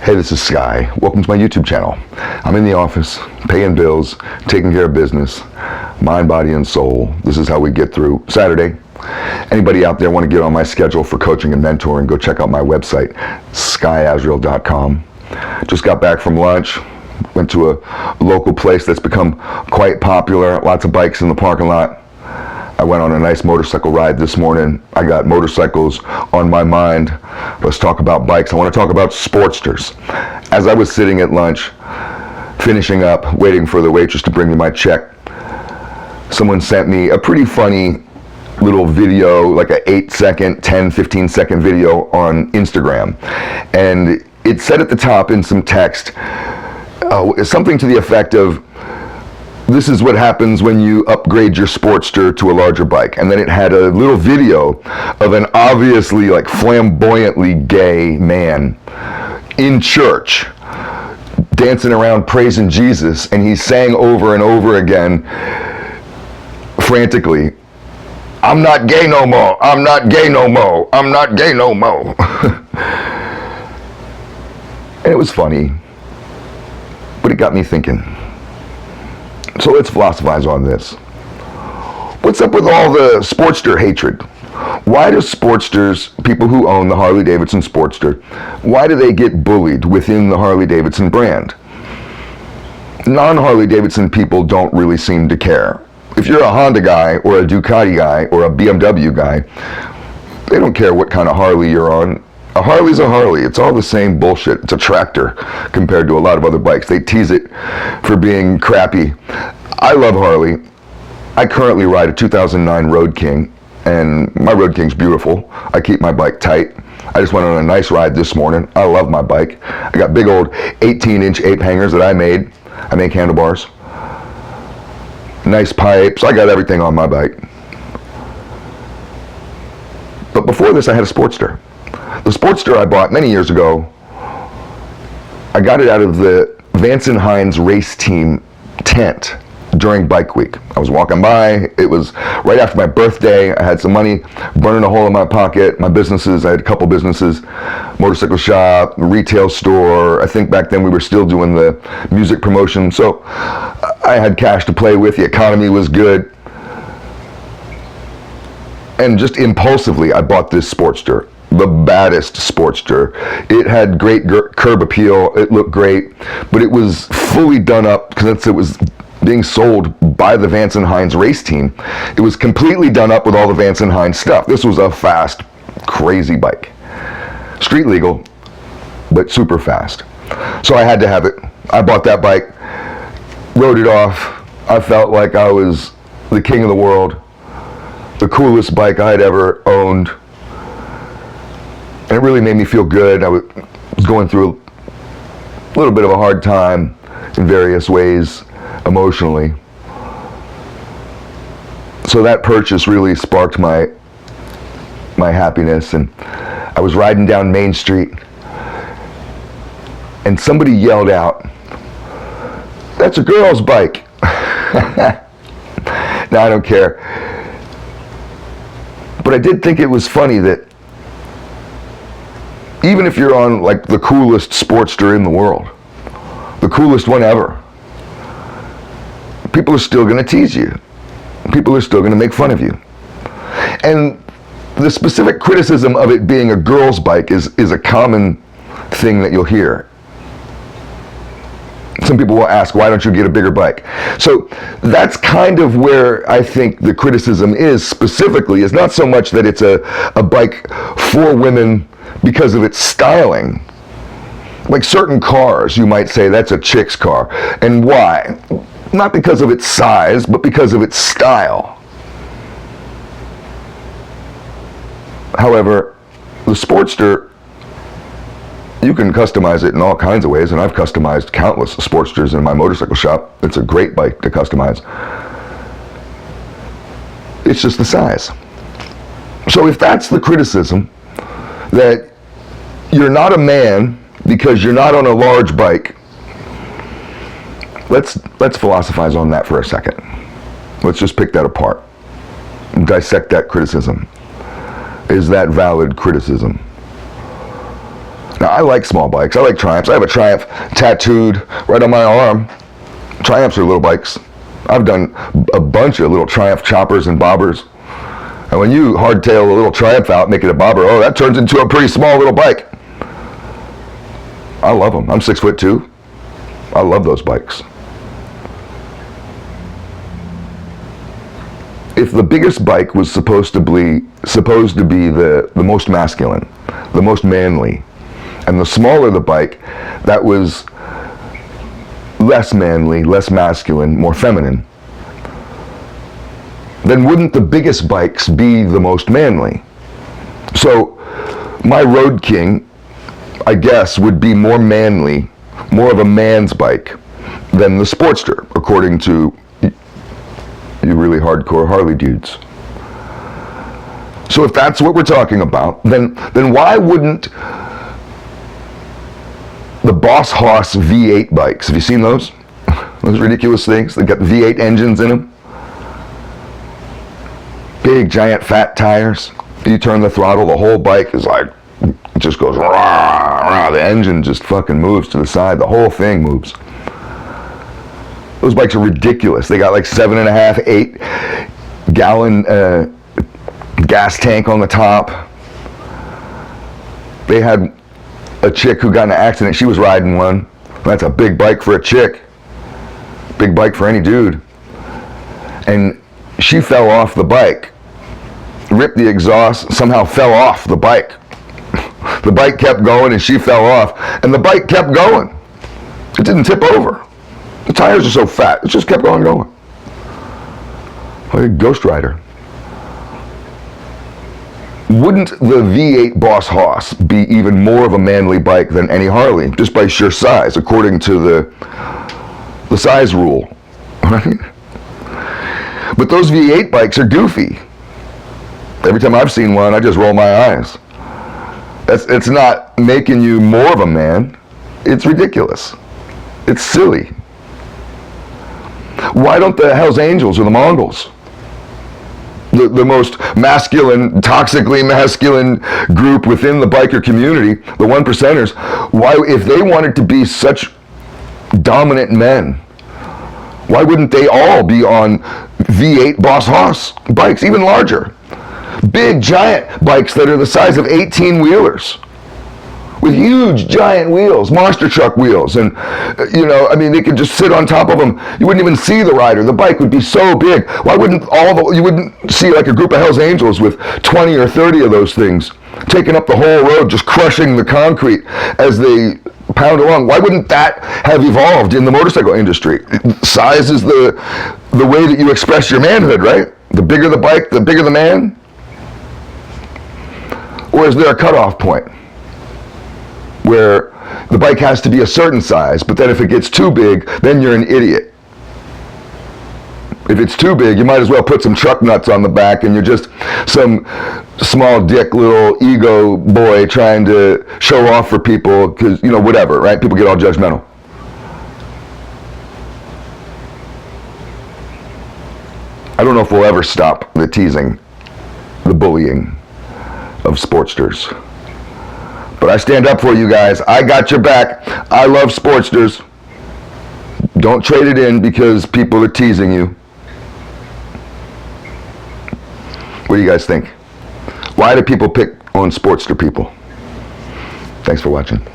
Hey, this is Sky. Welcome to my YouTube channel. I'm in the office, paying bills, taking care of business, mind, body, and soul. This is how we get through Saturday. Anybody out there want to get on my schedule for coaching and mentoring, go check out my website, skyazrael.com. Just got back from lunch, went to a local place that's become quite popular, lots of bikes in the parking lot. I went on a nice motorcycle ride this morning. I got motorcycles on my mind. Let's talk about bikes. I want to talk about Sportsters. As I was sitting at lunch, finishing up, waiting for the waitress to bring me my check, someone sent me a pretty funny little video, like an 8-second, 10, 15-second video on Instagram. And it said at the top in some text, something to the effect of, "This is what happens when you upgrade your Sportster to a larger bike." And then it had a little video of an obviously like flamboyantly gay man in church dancing around praising Jesus, and he's saying over and over again frantically, "I'm not gay no more, I'm not gay no more, I'm not gay no more." And it was funny, but it got me thinking. So let's philosophize on this. What's up with all the Sportster hatred? Why do Sportsters, people who own the Harley Davidson Sportster, why do they get bullied within the Harley Davidson brand? Non-Harley Davidson people don't really seem to care. If you're a Honda guy or a Ducati guy or a BMW guy, they don't care what kind of Harley you're on. A Harley's a Harley. It's all the same bullshit. It's a tractor compared to a lot of other bikes. They tease it for being crappy. I love Harley. I currently ride a 2009 Road King, and my Road King's beautiful. I keep my bike tight. I just went on a nice ride this morning. I love my bike. I got big old 18-inch ape hangers that I made. I make handlebars. Nice pipes. I got everything on my bike. But before this, I had a Sportster. The Sportster I bought many years ago, I got it out of the Vance & Hines race team tent during bike week. I was walking by, it was right after my birthday, I had some money burning a hole in my pocket. My businesses, I had a couple businesses, motorcycle shop, retail store. I think back then we were still doing the music promotion, so I had cash to play with, the economy was good. And just impulsively, I bought this Sportster. The baddest Sportster. It had great curb appeal, it looked great, but it was fully done up because it was being sold by the Vance & Hines race team. It was completely done up with all the Vance & Hines stuff. This was a fast, crazy bike. Street legal, but super fast. So I had to have it. I bought that bike, rode it off. I felt like I was the king of the world, the coolest bike I'd ever owned. And it really made me feel good. I was going through a little bit of a hard time in various ways emotionally. So that purchase really sparked my happiness. And I was riding down Main Street and somebody yelled out, "That's a girl's bike." Now I don't care. But I did think it was funny that even if you're on like the coolest Sportster in the world, the coolest one ever, people are still going to tease you. People are still going to make fun of you. And the specific criticism of it being a girl's bike is a common thing that you'll hear. Some people will ask, why don't you get a bigger bike? So that's kind of where I think the criticism is specifically, is not so much that it's a bike for women because of its styling. Like certain cars, you might say that's a chick's car. And why? Not because of its size, but because of its style. However, the Sportster, you can customize it in all kinds of ways, and I've customized countless Sportsters in my motorcycle shop. It's a great bike to customize. It's just the size. So if that's the criticism, that you're not a man because you're not on a large bike, let's philosophize on that for a second. Let's just pick that apart and dissect that criticism. Is that valid criticism? Now, I like small bikes. I like Triumphs. I have a Triumph tattooed right on my arm. Triumphs are little bikes. I've done a bunch of little Triumph choppers and bobbers. And when you hardtail a little Triumph out, make it a bobber, oh, that turns into a pretty small little bike. I love them. I'm 6'2". I love those bikes. If the biggest bike was supposed to be the most masculine, the most manly, and the smaller the bike, that was less manly, less masculine, more feminine, then wouldn't the biggest bikes be the most manly? So my Road King, I guess, would be more manly, more of a man's bike than the Sportster, according to you really hardcore Harley dudes. So if that's what we're talking about, then why wouldn't the Boss Hoss V8 bikes, have you seen those? Those ridiculous things, they've got V8 engines in them. Big, giant, fat tires. You turn the throttle, the whole bike is like, it just goes rah, rah. The engine just fucking moves to the side. The whole thing moves. Those bikes are ridiculous. They got like 7.5, 8 gallon gas tank on the top. They had a chick who got in an accident. She was riding one. That's a big bike for a chick. Big bike for any dude. And she fell off the bike, ripped the exhaust, somehow fell off the bike. The bike kept going and she fell off, and the bike kept going. It didn't tip over. The tires are so fat, it just kept going. Like a Ghost Rider. Wouldn't the V8 Boss Hoss be even more of a manly bike than any Harley, just by sheer size, according to the size rule, right? But those V8 bikes are goofy. Every time I've seen one, I just roll my eyes. It's not making you more of a man. It's ridiculous. It's silly. Why don't the Hells Angels or the Mongols, the most masculine, toxically masculine group within the biker community, the one percenters, why, if they wanted to be such dominant men, why wouldn't they all be on V8 Boss Hoss bikes, even larger? Big, giant bikes that are the size of 18-wheelers with huge, giant wheels, monster truck wheels. And, you know, I mean, they could just sit on top of them. You wouldn't even see the rider. The bike would be so big. Why wouldn't you wouldn't see like a group of Hells Angels with 20 or 30 of those things taking up the whole road, just crushing the concrete as they pound along? Why wouldn't that have evolved in the motorcycle industry? Size is the way that you express your manhood, right? The bigger the bike, the bigger the man. Or is there a cutoff point where the bike has to be a certain size, but then if it gets too big, then you're an idiot? If it's too big, you might as well put some truck nuts on the back and you're just some small dick little ego boy trying to show off for people because, you know, whatever, right? People get all judgmental. I don't know if we'll ever stop the teasing, the bullying of Sportsters. But I stand up for you guys. I got your back. I love Sportsters. Don't trade it in because people are teasing you. What do you guys think? Why do people pick on Sportster people? Thanks for watching.